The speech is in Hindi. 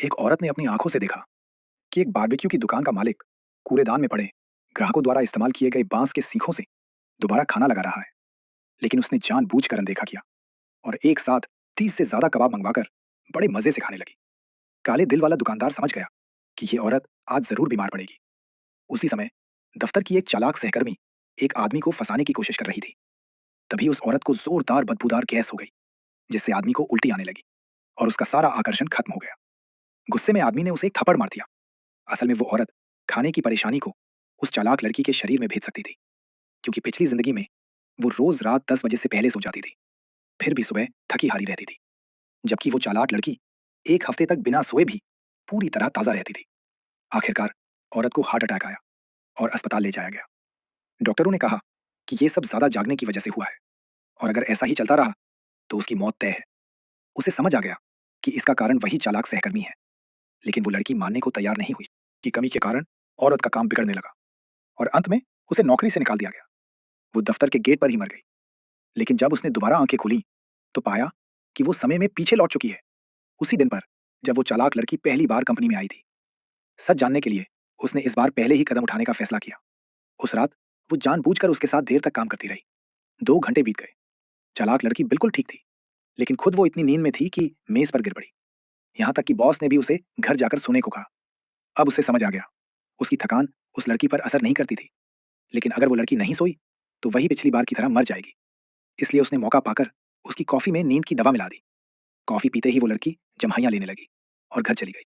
एक औरत ने अपनी आंखों से देखा कि एक बारबेक्यू की दुकान का मालिक कूड़ेदान में पड़े ग्राहकों द्वारा इस्तेमाल किए गए बांस के सीखों से दोबारा खाना लगा रहा है। लेकिन उसने जानबूझकर अनदेखा किया और एक साथ 30 से ज्यादा कबाब मंगवाकर बड़े मजे से खाने लगी। काले दिल वाला दुकानदार समझ गया कि ये औरत आज जरूर बीमार पड़ेगी। उसी समय दफ्तर की एक चालाक सहकर्मी एक आदमी को फंसाने की कोशिश कर रही थी। तभी उस औरत को जोरदार बदबूदार गैस हो गई, जिससे आदमी को उल्टी आने लगी और उसका सारा आकर्षण खत्म हो गया। गुस्से में आदमी ने उसे एक थप्पड़ मार दिया। असल में वो औरत खाने की परेशानी को उस चालाक लड़की के शरीर में भेज सकती थी, क्योंकि पिछली जिंदगी में वो रोज रात 10 बजे से पहले सो जाती थी, फिर भी सुबह थकी हारी रहती थी। जबकि वो चालाक लड़की एक हफ्ते तक बिना सोए भी पूरी तरह ताजा रहती थी। आखिरकार औरत को हार्ट अटैक आया और अस्पताल ले जाया गया। डॉक्टरों ने कहा कि ये सब ज्यादा जागने की वजह से हुआ है और अगर ऐसा ही चलता रहा तो उसकी मौत तय है। उसे समझ आ गया कि इसका कारण वही चालाक सहकर्मी है, लेकिन वो लड़की मानने को तैयार नहीं हुई कि कमी के कारण औरत का काम बिगड़ने लगा और अंत में उसे नौकरी से निकाल दिया गया। वो दफ्तर के गेट पर ही मर गई। लेकिन जब उसने दोबारा आंखें खोली तो पाया कि वो समय में पीछे लौट चुकी है, उसी दिन पर जब वो चालाक लड़की पहली बार कंपनी में आई थी। सच जानने के लिए उसने इस बार पहले ही कदम उठाने का फैसला किया। उस रात वो जानबूझकर उसके साथ देर तक काम करती रही। 2 घंटे बीत गए। चालाक लड़की बिल्कुल ठीक थी, लेकिन खुद वो इतनी नींद में थी कि मेज पर गिर पड़ी। यहाँ तक कि बॉस ने भी उसे घर जाकर सोने को कहा। अब उसे समझ आ गया, उसकी थकान उस लड़की पर असर नहीं करती थी, लेकिन अगर वो लड़की नहीं सोई तो वही पिछली बार की तरह मर जाएगी। इसलिए उसने मौका पाकर उसकी कॉफी में नींद की दवा मिला दी। कॉफी पीते ही वो लड़की जम्हाइयां लेने लगी और घर चली गई।